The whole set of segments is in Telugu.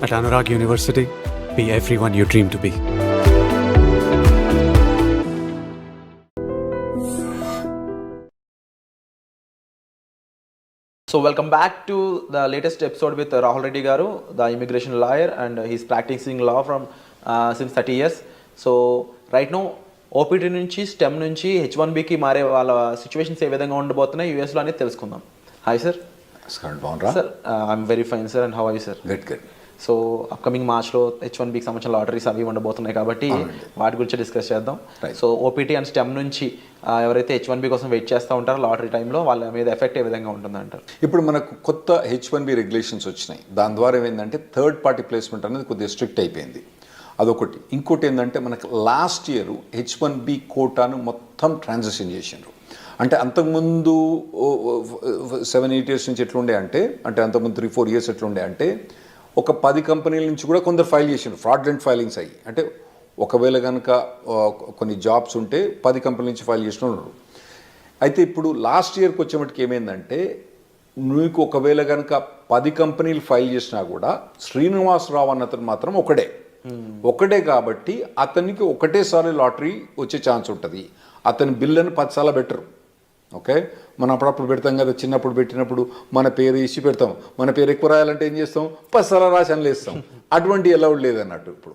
At Anurag University, be everyone you dream to be. So welcome back to the latest episode with Rahul Reddy Garu, the immigration lawyer, and he's practicing law from since 30 years. So right now OPT నుంచి స్టెమ్ నుంచి H1Bకి మారే వాళ్ళ సిచ్యువేషన్స్ ఏ విధంగా ఉండబోతున్నాయి యూఎస్లో అనేది తెలుసుకుందాం. Hi sir. Sir I'm very fine sir, and how are you sir? Good. So upcoming మార్చ్లో H1Bకి సంబంధించిన లాటరీస్ అవి ఉండబోతున్నాయి కాబట్టి వాటి గురించి డిస్కస్ చేద్దాం. సో ఓపీటీ అండ్ స్టెమ్ నుంచి ఎవరైతే H1B కోసం వెయిట్ చేస్తూ ఉంటారో లాటరీ టైంలో వాళ్ళ మీద ఎఫెక్ట్ ఏ విధంగా ఉంటుందంటారు? ఇప్పుడు మనకు కొత్త H1B రెగ్యులేషన్స్ వచ్చినాయి. దాని ద్వారా ఏమైందంటే థర్డ్ పార్టీ ప్లేస్మెంట్ అనేది కొద్దిగా స్ట్రిక్ట్ అయిపోయింది. అదొకటి. ఇంకోటి ఏంటంటే మనకు లాస్ట్ ఇయర్ H1B కోటాను మొత్తం ట్రాన్సాక్షన్ చేసిండ్రు. అంటే అంతకుముందు 7-8 years నుంచి ఎట్లుండే అంటే అంతకుముందు 3-4 years ఎట్లుండే అంటే ఒక 10 కంపెనీల నుంచి కూడా కొందరు ఫైల్ చేసిండ్రు, ఫ్రాడ్లెంట్ ఫైలింగ్స్ అయ్యి. అంటే ఒకవేళ కనుక కొన్ని జాబ్స్ ఉంటే 10 కంపెనీల నుంచి ఫైల్ చేసిన ఉన్నారు. అయితే ఇప్పుడు లాస్ట్ ఇయర్కి వచ్చేమటికి ఏమైందంటే నీకు ఒకవేళ కనుక 10 కంపెనీలు ఫైల్ చేసినా కూడా శ్రీనివాసరావు అన్నతను మాత్రం ఒకటే కాబట్టి అతనికి ఒకటేసారి లాటరీ వచ్చే ఛాన్స్ ఉంటుంది. అతని బిల్లుని 10 సార్లు బెటరు. ఓకే, మనం అప్పుడప్పుడు పెడతాం కదా, చిన్నప్పుడు పెట్టినప్పుడు మన పేరు ఇచ్చి పెడతాం. మన పేరు ఎక్కువ రాయాలంటే ఏం చేస్తాం, 10 సార్లు రాసి అనలేస్తాం. అటువంటి అలౌడ్ లేదన్నట్టు. ఇప్పుడు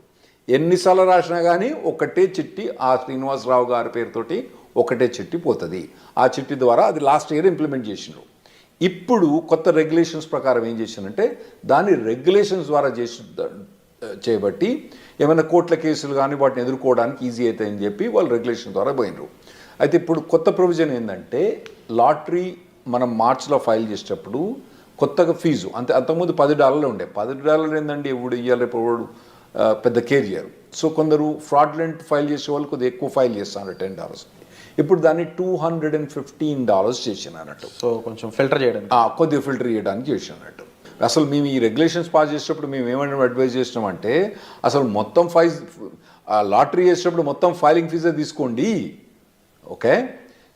ఎన్నిసార్లు రాసినా కానీ ఒకటే చిట్టి ఆ శ్రీనివాసరావు గారి పేరుతోటి ఒకటే చిట్టి పోతుంది. ఆ చిట్టి ద్వారా అది లాస్ట్ ఇయర్ ఇంప్లిమెంట్ చేసినారు. ఇప్పుడు కొత్త రెగ్యులేషన్స్ ప్రకారం ఏం చేశారంటే దాన్ని రెగ్యులేషన్స్ ద్వారా చేయబట్టి ఏమైనా కోర్టుల కేసులు కానీ వాటిని ఎదుర్కోవడానికి ఈజీ అవుతాయని చెప్పి వాళ్ళు రెగ్యులేషన్ ద్వారా పోయినరు. అయితే ఇప్పుడు కొత్త ప్రొవిజన్ ఏంటంటే లాటరీ మనం మార్చ్లో ఫైల్ చేసేటప్పుడు కొత్తగా ఫీజు అంతకుముందు $10 ఉండే. $10 ఏంటండి ఇప్పుడు ఇవ్వాలి, ఇప్పుడు పెద్ద కేర్ చేయరు. సో కొందరు ఫ్రాడ్లెంట్ ఫైల్ చేసే వాళ్ళు కొద్దిగా ఎక్కువ ఫైల్ చేస్తున్నారు, $10. ఇప్పుడు దాన్ని $215 చేసినట్టు. సో కొంచెం ఫిల్టర్ చేయడానికి, కొద్దిగా ఫిల్టర్ చేయడానికి చేసినట్టు. అసలు మేము ఈ రెగ్యులేషన్స్ పాస్ చేసేటప్పుడు మేము ఏమైనా అడ్వైజ్ చేసినామంటే అసలు మొత్తం లాటరీ చేసేటప్పుడు మొత్తం ఫైలింగ్ ఫీజే తీసుకోండి. ఓకే,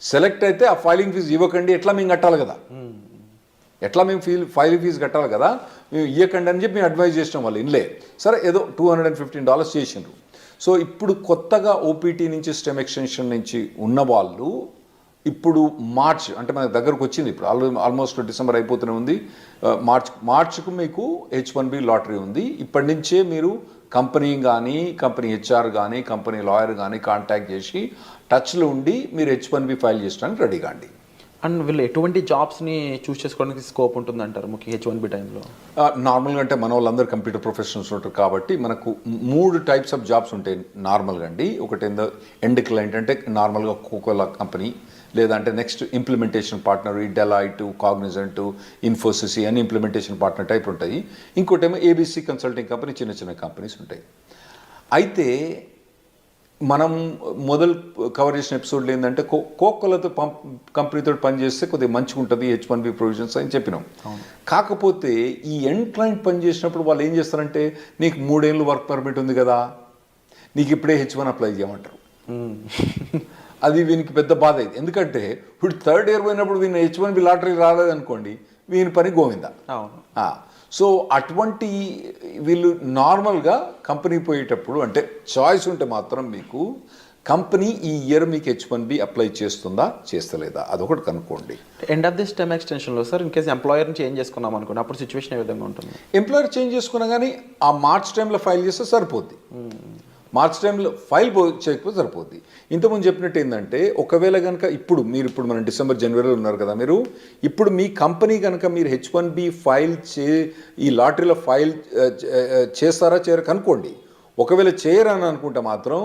సెలెక్ట్ అయితే ఆ ఫైలింగ్ ఫీజు ఇవ్వకండి. ఎట్లా మేము కట్టాలి కదా, ఫైలింగ్ ఫీజు కట్టాలి కదా, మేము ఇవ్వకండి అని చెప్పి మేము అడ్వైజ్ చేసినాం. వాళ్ళు ఇన్లే సరే ఏదో $215 చేసిండ్రు. సో ఇప్పుడు కొత్తగా ఓపీటీ నుంచి స్టెమ్ ఎక్స్టెన్షన్ నుంచి ఉన్న వాళ్ళు ఇప్పుడు మార్చ్ అంటే మనకు దగ్గరకు వచ్చింది. ఇప్పుడు ఆల్మోస్ట్ డిసెంబర్ అయిపోతూనే ఉంది. మార్చ్కు మీకు H1B లాటరీ ఉంది. ఇప్పటి నుంచే మీరు కంపెనీ కానీ కంపెనీ HR కానీ కంపెనీ లాయర్ కానీ కాంటాక్ట్ చేసి టచ్లో ఉండి మీరు H1B ఫైల్ చేయడానికి రెడీ కాండి. అండ్ వీళ్ళు ఎటువంటి జాబ్స్ని చూస్ చేసుకోవడానికి స్కోప్ ఉంటుందంటారు ముఖ్య H1B టైంలో? నార్మల్గా అంటే మన వాళ్ళందరూ కంప్యూటర్ ప్రొఫెషనల్స్ ఉంటారు కాబట్టి మనకు 3 types ఆఫ్ జాబ్స్ ఉంటాయి నార్మల్గా అండి. ఒకటి ఎండ్ క్లయింట్ అంటే నార్మల్గా కోకోలా కంపెనీ, లేదంటే నెక్స్ట్ ఇంప్లిమెంటేషన్ పార్ట్నర్, ఈ డెలాయిట్, కాగ్నిజెంట్, ఇన్ఫోసిస్ అని ఇంప్లిమెంటేషన్ పార్ట్నర్ టైప్ ఉంటాయి. ఇంకోటేమో ABC కన్సల్టింగ్ కంపెనీ, చిన్న కంపెనీస్ ఉంటాయి. అయితే మనం మొదలు కవర్ చేసిన ఎపిసోడ్లో ఏంటంటే కోకోలతో కంపెనీతో పనిచేస్తే కొద్దిగా మంచిగా ఉంటుంది H1B ప్రొవిజన్స్ అని చెప్పినాం. కాకపోతే ఈ ఎండ్ క్లయింట్ పనిచేసినప్పుడు వాళ్ళు ఏం చేస్తారంటే నీకు 3 ఏళ్ళు వర్క్ పర్మిట్ ఉంది కదా, నీకు ఇప్పుడే H1 అప్లై చేయమంటారు. అది వీనికి పెద్ద బాధ అయింది. ఎందుకంటే ఇప్పుడు 3rd year పోయినప్పుడు వీని H1B లాటరీ రాలేదనుకోండి, వీని పని గోవిందా. సో అటువంటి వీళ్ళు నార్మల్గా కంపెనీ పోయేటప్పుడు అంటే చాయిస్ ఉంటే మాత్రం మీకు కంపెనీ ఈ ఇయర్ మీకు H1B అప్లై చేస్తుందా చేస్తలేదా అదొకటి కనుక్కోండి. ఎండ్ ఆఫ్ దిస్ టైమ్ ఎక్స్టెన్షన్లో సార్ ఇన్ కేసు ఎంప్లాయర్ని చేంజ్ చేసుకున్నాం అనుకోండి, అప్పుడు సిచ్యువేషన్ ఏ విధంగా ఉంటుంది? ఎంప్లాయర్ చేంజ్ చేసుకున్నా కానీ ఆ మార్చ్ టైంలో ఫైల్ చేస్తే సరిపోద్ది. మార్చ్ టైంలో ఫైల్ చేయకపోతే సరిపోద్ది. ఇంతకుముందు చెప్పినట్టు ఏంటంటే ఒకవేళ కనుక ఇప్పుడు మన డిసెంబర్ జనవరిలో ఉన్నారు కదా, మీరు ఇప్పుడు మీ కంపెనీ కనుక మీరు H1B ఫైల్ ఈ లాటరీలో ఫైల్ చేస్తారా చేయరా కనుక్కోండి. ఒకవేళ చేయరని అనుకుంటే మాత్రం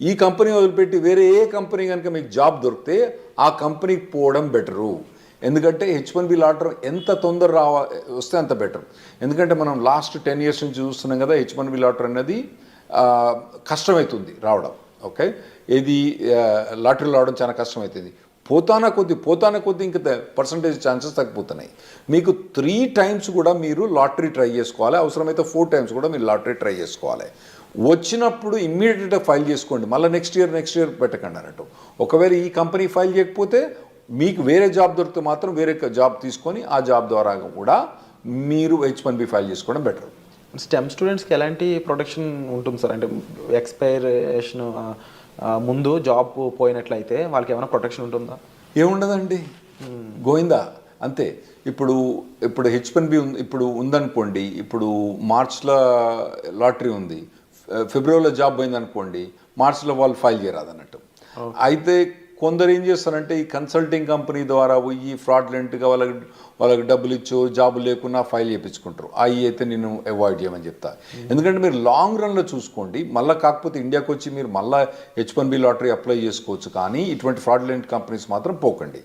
ఈ కంపెనీ వదిలిపెట్టి వేరే ఏ కంపెనీ కనుక మీకు జాబ్ దొరికితే ఆ కంపెనీకి పోవడం బెటరు. ఎందుకంటే H1B లాటరీ ఎంత తొందర వస్తే అంత బెటర్. ఎందుకంటే మనం లాస్ట్ 10 years నుంచి చూస్తున్నాం కదా, H1B లాటరీ అనేది కష్టమవుతుంది రావడం. ఓకే, ఇది లాటరీలో రావడం చాలా కష్టమవుతుంది. పోతానా కొద్ది ఇంకా పర్సంటేజ్ ఛాన్సెస్ తగ్గిపోతున్నాయి. మీకు 3 times కూడా మీరు లాటరీ ట్రై చేసుకోవాలి, అవసరమైతే 4 times కూడా మీరు లాటరీ ట్రై చేసుకోవాలి. వచ్చినప్పుడు ఇమ్మీడియట్గా ఫైల్ చేసుకోండి, మళ్ళీ నెక్స్ట్ ఇయర్ పెట్టకండి అన్నట్టు. ఒకవేళ ఈ కంపెనీ ఫైల్ చేయకపోతే మీకు వేరే జాబ్ దొరికితే మాత్రం వేరే జాబ్ తీసుకొని ఆ జాబ్ ద్వారా కూడా మీరు H1B ఫైల్ చేసుకోవడం బెటర్. స్టెమ్ స్టూడెంట్స్కి ఎలాంటి ప్రొటెక్షన్ ఉంటుంది సార్? అంటే ఎక్స్పైరేషన్ ముందు జాబ్ పోయినట్లయితే వాళ్ళకి ఏమైనా ప్రొటెక్షన్ ఉంటుందా? ఏముండదండి, గోయిందా అంతే. ఇప్పుడు H1B ఇప్పుడు ఉందనుకోండి, ఇప్పుడు మార్చ్లో లాటరీ ఉంది, ఫిబ్రవరిలో జాబ్ పోయిందనుకోండి, మార్చ్లో వాళ్ళు ఫైల్ చేయరాదు అన్నట్టు. అయితే కొందరు ఏం చేస్తారంటే ఈ కన్సల్టింగ్ కంపెనీ ద్వారా పోయి ఫ్రాడ్లెంట్గా వాళ్ళకి డబ్బులు ఇచ్చో జాబ్ లేకున్నా ఫైల్ చేయించుకుంటారు. అవి అయితే నేను అవాయిడ్ చేయమని చెప్తా. ఎందుకంటే మీరు లాంగ్ రన్లో చూసుకోండి, మళ్ళీ కాకపోతే ఇండియాకి వచ్చి మీరు మళ్ళీ H1B లాటరీ అప్లై చేసుకోవచ్చు, కానీ ఇటువంటి ఫ్రాడ్లెంట్ కంపెనీస్ మాత్రం పోకండి.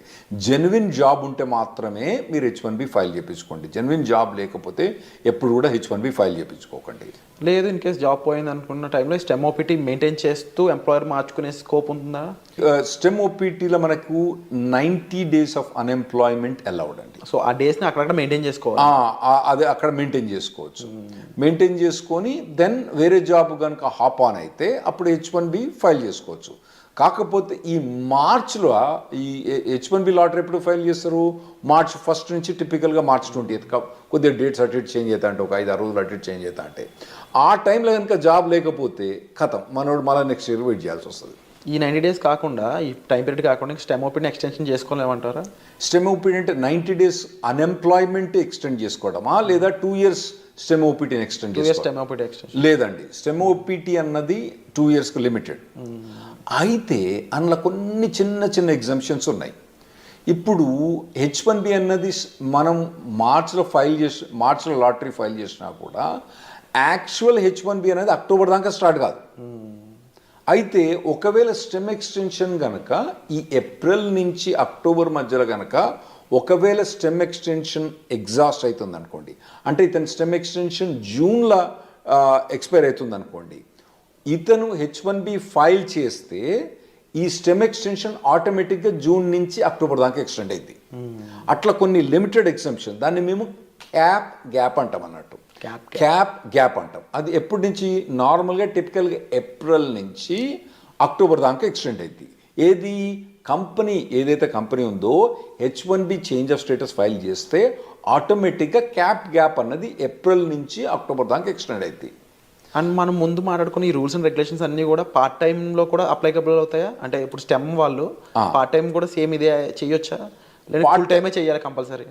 జెన్యున్ జాబ్ ఉంటే మాత్రమే మీరు H1B ఫైల్ చేయించుకోండి. జెన్యున్ జాబ్ లేకపోతే ఎప్పుడు కూడా H1B ఫైల్ చేయించుకోకండి. లేదు, ఇన్ కేస్ జాబ్ పోయింది అనుకున్న టైంలో స్టెమ్ ఓపీటీ మెయింటైన్ చేస్తూ ఎంప్లాయర్ మార్చుకునే స్కోప్ ఉంటుందా? స్టెమ్ ఓపీటీలో మనకు 90 days ఆఫ్ అన్ఎంప్లాయ్మెంట్ అలౌడ్ అండి. సో ఆ డేస్ని అక్కడక్కడ మెయింటైన్ చేసుకోవాలి. అదే అక్కడ మెయింటైన్ చేసుకోవచ్చు. మెయింటైన్ చేసుకొని దెన్ వేరే జాబ్ కనుక హాప్ ఆన్ అయితే అప్పుడు H1B ఫైల్ చేసుకోవచ్చు. కాకపోతే ఈ మార్చ్లో ఈ H1B లాటరీ ఎప్పుడు ఫైల్ చేస్తారు? మార్చ్ 1 నుంచి టిపికల్గా మార్చ్ 20th కొద్దిగా డేట్స్ అటు ఇటు చేంజ్ అవుతా అంటే ఒక 5-6 రోజులు అటు ఇటు చేంజ్ అవుతా అంటే ఆ టైంలో కనుక జాబ్ లేకపోతే కథం, మనోడు మళ్ళీ నెక్స్ట్ ఇయర్ వెయిట్ చేయాల్సి వస్తుంది. ఈ 90 days కాకుండా, ఈ టైం పీరియడ్ కాకుండా స్టెమ్ ఓపీని ఎక్స్టెన్షన్ చేసుకోలేమంటారా? స్టెమ్ ఓపీటీ అంటే 90 days అన్ఎంప్లాయ్మెంట్ ఎక్స్టెండ్ చేసుకోవడమా, లేదా 2 years స్టెమ్ ఓపీటీని ఎక్స్టెండ్ చేసుకోవడం? లేదండి, స్టెమ్ ఓపీటీ అన్నది 2 yearsకి లిమిటెడ్. అయితే అందులో కొన్ని చిన్న చిన్న ఎగ్జామ్షన్స్ ఉన్నాయి. ఇప్పుడు H1B అన్నది మనం మార్చ్లో లాటరీ ఫైల్ చేసినా కూడా యాక్చువల్ H1B అనేది అక్టోబర్ దాకా స్టార్ట్ కాదు. అయితే ఒకవేళ స్టెమ్ ఎక్స్టెన్షన్ కనుక ఈ ఏప్రిల్ నుంచి అక్టోబర్ మధ్యలో కనుక ఒకవేళ స్టెమ్ ఎక్స్టెన్షన్ ఎగ్జాస్ట్ అవుతుంది అనుకోండి, అంటే ఇతని స్టెమ్ ఎక్స్టెన్షన్ జూన్లో ఎక్స్పైర్ అవుతుంది అనుకోండి, ఇతను H1B ఫైల్ చేస్తే ఈ స్టెమ్ ఎక్స్టెన్షన్ ఆటోమేటిక్గా జూన్ నుంచి అక్టోబర్ దాకా ఎక్స్టెండ్ అయింది. అట్లా కొన్ని లిమిటెడ్ ఎగ్జామ్షన్, దాన్ని మేము క్యాప్ గ్యాప్ అంటాం అన్నట్టు. క్యాప్ గ్యాప్ అంటాం. అది ఎప్పటి నుంచి? నార్మల్గా టిపికల్గా ఏప్రిల్ నుంచి అక్టోబర్ దాకా ఎక్స్టెండ్ అయింది. ఏది కంపెనీ ఏదైతే కంపెనీ ఉందో H1B change of status file చేస్తే ఆటోమేటిక్గా క్యాప్ గ్యాప్ అన్నది ఏప్రిల్ నుంచి అక్టోబర్ దాకా ఎక్స్టెండ్ అయింది. అండ్ మనం ముందు మాట్లాడుకున్న ఈ రూల్స్ అండ్ రెగ్యులేషన్స్ అన్నీ కూడా పార్ట్ టైంలో కూడా అప్లైకబుల్ అవుతాయా? అంటే ఇప్పుడు స్టెమ్ వాళ్ళు పార్ట్ టైం కూడా సేమ్ ఇదే చేయొచ్చా, లేదా ఫుల్ టైమే చేయాలి కంపల్సరీ?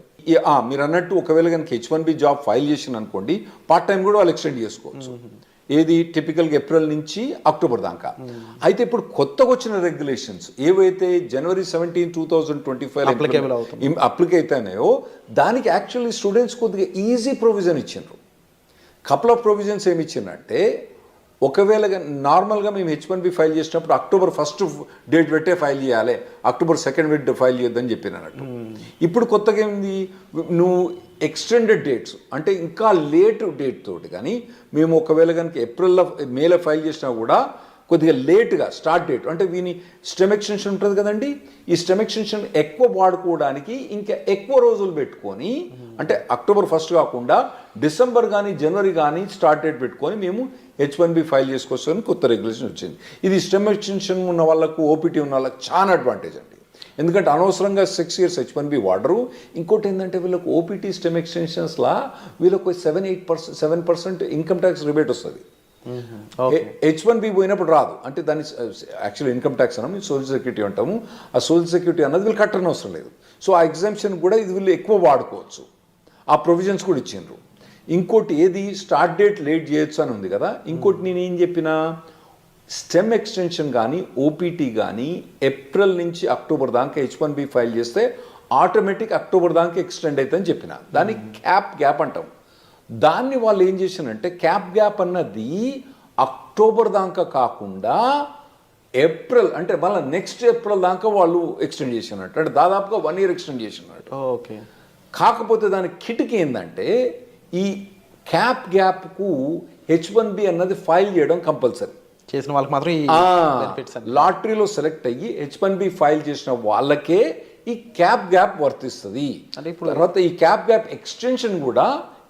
మీరు అన్నట్టు ఒకవేళ కనుక H1B జాబ్ ఫైల్ చేసిన అనుకోండి, పార్ట్ టైం కూడా వాళ్ళు ఎక్స్టెండ్ చేసుకోవచ్చు. ఏది టిపికల్గా ఏప్రిల్ నుంచి అక్టోబర్ దాకా. అయితే ఇప్పుడు కొత్తగా వచ్చిన రెగ్యులేషన్స్ ఏవైతే January 17, 2025 అప్లిక్ అవుతాయో దానికి యాక్చువల్లీ స్టూడెంట్స్ కొద్దిగా ఈజీ ప్రొవిజన్ ఇచ్చిండ్రు. కపుల్ ఆఫ్ ప్రొవిజన్స్ ఏమి ఇచ్చిందంటే, ఒకవేళ నార్మల్గా మేము H1B ఫైల్ చేసినప్పుడు October 1st డేట్ పెట్టే ఫైల్ చేయాలి, October 2nd ఫైల్ చేయొద్దని చెప్పిన అన్నట్టు. ఇప్పుడు కొత్తగా ఏంది, నువ్వు ఎక్స్టెండెడ్ డేట్స్ అంటే ఇంకా లేట్ డేట్ తోటి కానీ మేము ఒకవేళ కనుక ఏప్రిల్లో మేలో ఫైల్ చేసినా కూడా కొద్దిగా లేట్గా స్టార్ట్ డేట్ అంటే వీని స్టెమ్ ఎక్స్టెన్షన్ ఉంటుంది కదండి, ఈ స్టెమ్ ఎక్స్టెన్షన్ ఎక్కువ వాడుకోవడానికి ఇంకా ఎక్కువ రోజులు పెట్టుకొని, అంటే October 1st కాకుండా డిసెంబర్ కానీ జనవరి కానీ స్టార్ట్ డేట్ పెట్టుకొని మేము H1B ఫైల్ చేసుకోవచ్చని కొత్త రెగ్యులేషన్ వచ్చింది. ఇది స్టెమ్ ఎక్స్టెన్షన్ ఉన్న వాళ్ళకు, ఓపీటీ ఉన్న వాళ్ళకి చాలా అడ్వాంటేజ్ అండి. ఎందుకంటే అనవసరంగా 6 years H1B వాడరు. ఇంకోటి ఏంటంటే వీళ్ళకు ఓపీటీ స్టెమ్ ఎక్స్టెన్షన్స్లా వీళ్ళకు 7% ఇన్కమ్ ట్యాక్స్ రిబేట్ వస్తుంది. H1B పోయినప్పుడు రాదు, అంటే దాన్ని యాక్చువల్ ఇన్కమ్ ట్యాక్స్ అన్నాము, సోషల్ సెక్యూరిటీ అంటాము. ఆ సోషల్ సెక్యూరిటీ అన్నది వీళ్ళు కట్టని అవసరం లేదు. సో ఆ ఎగ్జామ్షన్ కూడా ఇది వీళ్ళు ఎక్కువ వాడుకోవచ్చు. ఆ ప్రొవిజన్స్ కూడా ఇచ్చిండ్రు. ఇంకోటి ఏది స్టార్ట్ డేట్ లేట్ చేయొచ్చు అని ఉంది కదా. ఇంకోటి నేనేం చెప్పినా, స్టెమ్ ఎక్స్టెన్షన్ కానీ ఓపీటీ కానీ ఏప్రిల్ నుంచి అక్టోబర్ దాకా H1B ఫైల్ చేస్తే ఆటోమేటిక్ అక్టోబర్ దాకా ఎక్స్టెండ్ అవుతుందని చెప్పిన. దాన్ని క్యాప్ గ్యాప్ అంటాం. దాన్ని వాళ్ళు ఏం చేశారంటే క్యాప్ గ్యాప్ అన్నది అక్టోబర్ దాకా కాకుండా ఏప్రిల్ అంటే మళ్ళీ నెక్స్ట్ ఏప్రిల్ దాకా వాళ్ళు ఎక్స్టెండ్ చేసినట్టు, అంటే దాదాపుగా 1 year ఎక్స్టెండ్ చేసినట్టు. ఓకే. కాకపోతే దాని కిటికీ ఏంటంటే ఈ క్యాప్ గ్యాప్కు H1B అన్నది ఫైల్ చేయడం కంపల్సరీ. చేసిన వాళ్ళకి మాత్రం లాటరీలో సెలెక్ట్ అయ్యి H1B ఫైల్ చేసిన వాళ్ళకే ఈ క్యాప్ గ్యాప్ వర్తిస్తుంది. తర్వాత ఈ క్యాప్ గ్యాప్ ఎక్స్టెన్షన్ కూడా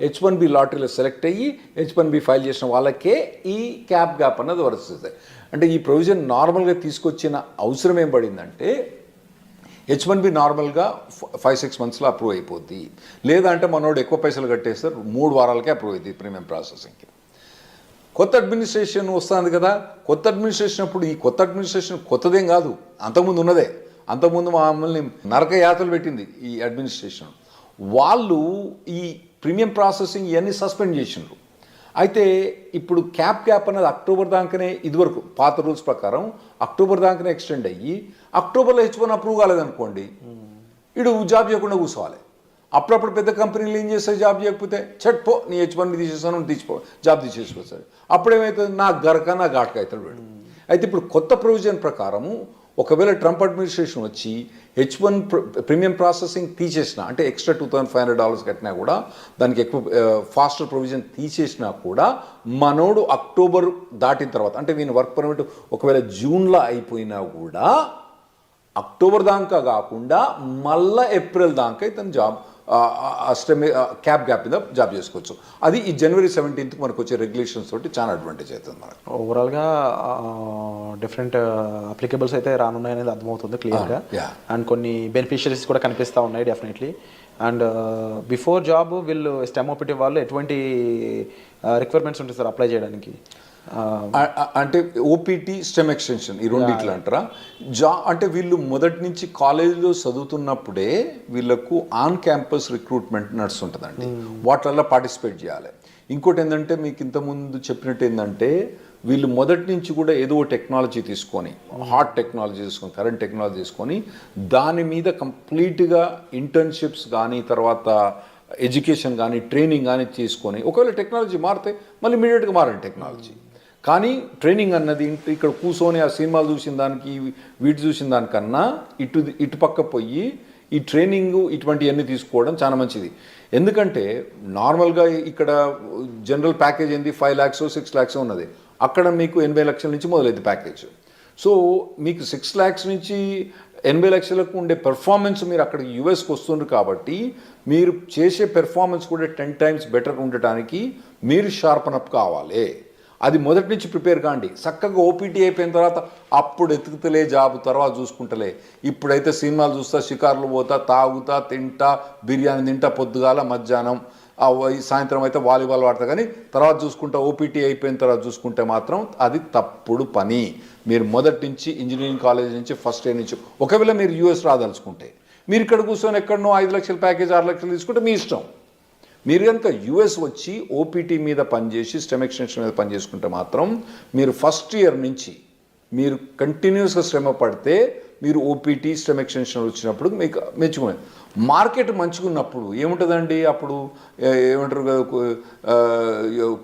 H1B లాటరీలో సెలెక్ట్ అయ్యి H1B ఫైల్ చేసిన వాళ్ళకే ఈ క్యాప్ గ్యాప్ అన్నది వర్తిస్తుంది. అంటే ఈ ప్రొవిజన్ నార్మల్గా తీసుకొచ్చిన అవసరం ఏం పడిందంటే, H1B నార్మల్గా 5-6 మంత్స్లో అప్రూవ్ అయిపోద్ది. లేదంటే మనోడు ఎక్కువ పైసలు కట్టేస్తారు 3 వారాలకే అప్రూవ్ అవుతుంది ప్రీమియం ప్రాసెసింగ్కి. కొత్త అడ్మినిస్ట్రేషన్ వస్తుంది కదా, కొత్త అడ్మినిస్ట్రేషన్ అప్పుడు ఈ కొత్త అడ్మినిస్ట్రేషన్ కొత్తదేం కాదు, అంతకుముందు ఉన్నదే. అంతకుముందు మమ్మల్ని నరక యాతలు పెట్టింది ఈ అడ్మినిస్ట్రేషన్. వాళ్ళు ఈ ప్రీమియం ప్రాసెసింగ్ ఇవన్నీ సస్పెండ్ చేసిండ్రు. అయితే ఇప్పుడు క్యాప్ అనేది అక్టోబర్ దాకానే, ఇదివరకు పాత రూల్స్ ప్రకారం అక్టోబర్ దాకానే ఎక్స్టెండ్ అయ్యి అక్టోబర్లో H1 అప్రూవ్ కాలేదనుకోండి, ఇడు జాబ్ చేయకుండా కూర్చోవాలి. అప్పుడప్పుడు పెద్ద కంపెనీలు ఏం చేస్తాయి, జాబ్ చేయకపోతే పో నీ H1 తీసేసాను తీసిపో, జాబ్ తీసేసుకొస్తాడు. అప్పుడేమవుతుంది, నా గరక నా ఘాటక అవుతాడు వీడు. అయితే ఇప్పుడు కొత్త ప్రొవిజన్ ప్రకారము ఒకవేళ ట్రంప్ అడ్మినిస్ట్రేషన్ వచ్చి H1 ప్రీమియం ప్రాసెసింగ్ తీసేసినా, అంటే ఎక్స్ట్రా $2,500 కట్టినా కూడా, దానికి ఎక్కువ ఫాస్టర్ ప్రొవిజన్ తీసేసినా కూడా, మనోడు అక్టోబర్ దాటిన తర్వాత, అంటే వీని వర్క్ పర్మిట్ ఒకవేళ జూన్లో అయిపోయినా కూడా అక్టోబర్ దాకా కాకుండా మళ్ళీ ఏప్రిల్ దాకా ఇతను జాబ్ క్యాప్ మీద జాబ్ చేసుకోవచ్చు. అది ఈ January 17th మనకు వచ్చే రెగ్యులేషన్స్ తోటి చాలా అడ్వాంటేజ్ అవుతుంది మనకు. ఓవరాల్గా డిఫరెంట్ అప్లికేబుల్స్ అయితే రానున్నాయనేది అర్థమవుతుంది క్లియర్గా. అండ్ కొన్ని బెనిఫిషరీస్ కూడా కనిపిస్తూ ఉన్నాయి డెఫినెట్లీ. అండ్ బిఫోర్ జాబ్ వీళ్ళు స్టెమ్ ఓపీటీ వాళ్ళు ఎటువంటి రిక్వైర్మెంట్స్ ఉంటాయి సార్ అప్లై చేయడానికి? అంటే ఓపీటీ స్టెమ్ ఎక్స్టెన్షన్ ఈ రెండిట్లు అంటారా? అంటే వీళ్ళు మొదటి నుంచి కాలేజీలో చదువుతున్నప్పుడే వీళ్ళకు ఆన్ క్యాంపస్ రిక్రూట్మెంట్ నడుస్తుంటుందండి. వాటిల్లో పార్టిసిపేట్ చేయాలి. ఇంకోటి ఏంటంటే, మీకు ఇంతకుముందు చెప్పినట్టు ఏంటంటే, వీళ్ళు మొదటి నుంచి కూడా ఏదో టెక్నాలజీ తీసుకొని, హాట్ టెక్నాలజీ తీసుకొని, కరెంట్ టెక్నాలజీ తీసుకొని, దాని మీద కంప్లీట్గా ఇంటర్న్షిప్స్ కానీ, తర్వాత ఎడ్యుకేషన్ కానీ, ట్రైనింగ్ కానీ తీసుకొని, ఒకవేళ టెక్నాలజీ మారితే మళ్ళీ ఇమీడియట్గా మారండి టెక్నాలజీ. కానీ ట్రైనింగ్ అన్నది ఇక్కడ కూర్చొని ఆ సినిమాలు చూసిన దానికి వీటి చూసిన దానికన్నా ఇటు పక్క పోయి ఈ ట్రైనింగ్ ఇటువంటివన్నీ తీసుకోవడం చాలా మంచిది. ఎందుకంటే నార్మల్గా ఇక్కడ జనరల్ ప్యాకేజ్ ఏంది 5 lakhs 6 lakhs ఉన్నది. అక్కడ మీకు 80 లక్షల నుంచి మొదలైంది ప్యాకేజ్. సో మీకు 6 lakhs నుంచి 80 లక్షలకు ఉండే పెర్ఫార్మెన్స్ మీరు అక్కడ యూఎస్కి వస్తుండ్రు కాబట్టి, మీరు చేసే పెర్ఫార్మెన్స్ కూడా 10 times బెటర్ ఉండటానికి మీరు షార్పన్ అప్ కావాలి. అది మొదటి నుంచి ప్రిపేర్ కాండి. చక్కగా ఓపీటీ అయిపోయిన తర్వాత అప్పుడు ఎతుకుతలే జాబ్, తర్వాత చూసుకుంటలే. ఇప్పుడైతే సినిమాలు చూస్తా, షికార్లు పోతా, తాగుతా, తింటా, బిర్యానీ తింటా, పొద్దుగాల మధ్యాహ్నం, సాయంత్రం అయితే వాలీబాల్ ఆడతా, కానీ తర్వాత చూసుకుంటా, ఓపీటీ అయిపోయిన తర్వాత చూసుకుంటే మాత్రం అది తప్పుడు పని. మీరు మొదటి నుంచి ఇంజనీరింగ్ కాలేజ్ నుంచి ఫస్ట్ ఇయర్ నుంచి, ఒకవేళ మీరు యూఎస్ రాదలుచుకుంటే, మీరు ఇక్కడ కూర్చొని ఎక్కడనో 5 లక్షల ప్యాకేజ్ 6 లక్షలు తీసుకుంటే మీ ఇష్టం. మీరు కనుక యూఎస్ వచ్చి ఓపీటీ మీద పనిచేసి స్టెమ్ ఎక్స్టెన్షన్ మీద పనిచేసుకుంటే మాత్రం మీరు ఫస్ట్ ఇయర్ నుంచి మీరు కంటిన్యూస్గా శ్రమ పడితే మీరు ఓపీటీ స్టెమ్ ఎక్స్టెన్షన్ వచ్చినప్పుడు మీకు మెచ్చుకోండి. మార్కెట్ మంచిగా ఉన్నప్పుడు ఏముంటుందండి, అప్పుడు ఏమంటారు,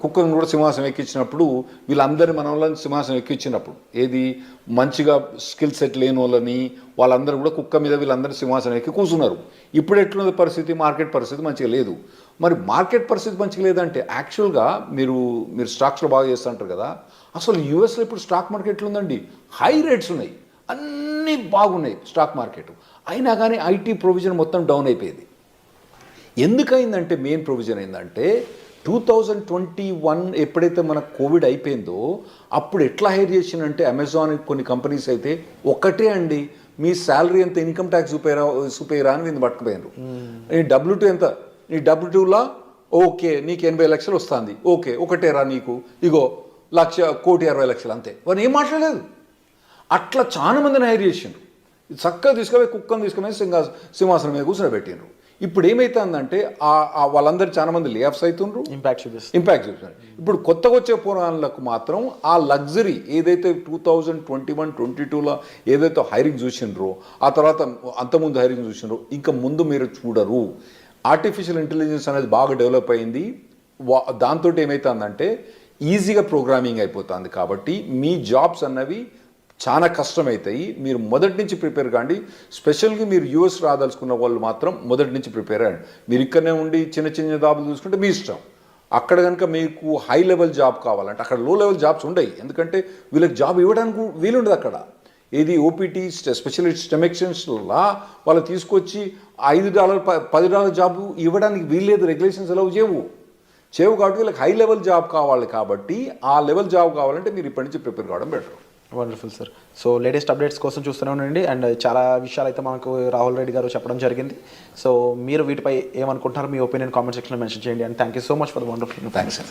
కుక్కను కూడా సింహాసనం ఎక్కించినప్పుడు వీళ్ళందరినీ మన వాళ్ళని సింహాసనం ఎక్కించినప్పుడు, ఏది మంచిగా స్కిల్ సెట్ లేని వాళ్ళని వాళ్ళందరూ కూడా కుక్క మీద వీళ్ళందరూ సింహాసనం ఎక్కి కూర్చున్నారు. ఇప్పుడు ఎట్లున్నది పరిస్థితి, మార్కెట్ పరిస్థితి మంచిగా లేదు. మరి మార్కెట్ పరిస్థితి మంచిగా లేదంటే యాక్చువల్గా మీరు స్టాక్స్లో బాగా చేస్తుంటారు కదా, అసలు యూఎస్లో ఇప్పుడు స్టాక్ మార్కెట్లు ఉందండి, హై రేట్స్ ఉన్నాయి, అన్నీ బాగున్నాయి స్టాక్ మార్కెట్. అయినా కానీ ఐటీ ప్రొవిజన్ మొత్తం డౌన్ అయిపోయింది. ఎందుకైందంటే, మెయిన్ ప్రొవిజన్ ఏంటంటే 2021 ఎప్పుడైతే మన కోవిడ్ అయిపోయిందో అప్పుడు ఎట్లా హైర్ చేసిందంటే, అమెజాన్ కొన్ని కంపెనీస్ అయితే ఒకటే అండి, మీ శాలరీ ఎంత, ఇన్కమ్ ట్యాక్స్ చూపేరా అని నేను పట్టుకుపోయారు. నీ W2 ఎంత, నీ W2లా ఓకే నీకు 80 లక్షలు వస్తుంది, ఓకే ఒకటేరా నీకు, ఇగో 1,60,60,000 అంతే. వారు ఏం మాట్లాడలేదు. అట్లా చాలా మందిని హైర్ చేసిండ్రు. చక్కగా తీసుకుపోయి కుక్కను తీసుకుపోయి సింహాసనం మీద కూర్చోబెట్టిండ్రు. ఇప్పుడు ఏమవుతుందంటే వాళ్ళందరూ చాలా మంది లే ఆఫ్స్ అవుతుండ్రు, ఇంపాక్ట్ చూపిస్తున్నారు. ఇప్పుడు కొత్తగా వచ్చే పురాణాలకు మాత్రం ఆ లగ్జరీ ఏదైతే 2021-22లో ఏదైతే హైరింగ్ చూసిండ్రో, ఆ తర్వాత అంతకుముందు హైరింగ్ చూసిండ్రో, ఇంకా ముందు మీరు చూడరు. ఆర్టిఫిషియల్ ఇంటెలిజెన్స్ అనేది బాగా డెవలప్ అయింది. దాంతో ఏమవుతుందంటే ఈజీగా ప్రోగ్రామింగ్ అయిపోతుంది. కాబట్టి మీ జాబ్స్ అన్నవి చాలా కష్టమవుతాయి. మీరు మొదటి నుంచి ప్రిపేర్ కాండి. స్పెషల్గా మీరు యూఎస్ రాదలుచుకున్న వాళ్ళు మాత్రం మొదటి నుంచి ప్రిపేర్ అయ్యండి. మీరు ఇక్కడనే ఉండి చిన్న చిన్న జాబులు చూసుకుంటే మీ ఇష్టం. అక్కడ కనుక మీకు హై లెవెల్ జాబ్ కావాలంటే అక్కడ లో లెవెల్ జాబ్స్ ఉండవు. ఎందుకంటే వీళ్ళకి జాబ్ ఇవ్వడానికి వీలుండదు అక్కడ. ఏది ఓపీటీ స్పెషల్ స్టెమ్ ఎక్స్టెన్షన్లా వాళ్ళు తీసుకొచ్చి $5 $10 జాబ్ ఇవ్వడానికి వీల్లేదు. రెగ్యులేషన్స్ ఎలా చేయవు కాబట్టి వీళ్ళకి హై లెవెల్ జాబ్ కావాలి. కాబట్టి ఆ లెవెల్ జాబ్ కావాలంటే మీరు ఇప్పటి నుంచి ప్రిపేర్ కావడం better. Wonderful sir. So latest updates కోసం చూస్తూనే ఉండండి. అండ్ చాలా విషయాలు అయితే మనకు రాహుల్ రెడ్డి గారు చెప్పడం జరిగింది. సో మీరు వీటిపై ఏమనుకుంటున్నారు, మీ ఒపీనియన్ కామెంట్ సెక్షన్లో మెన్షన్ చేయండి. And thank you so much for the wonderful. Thanks.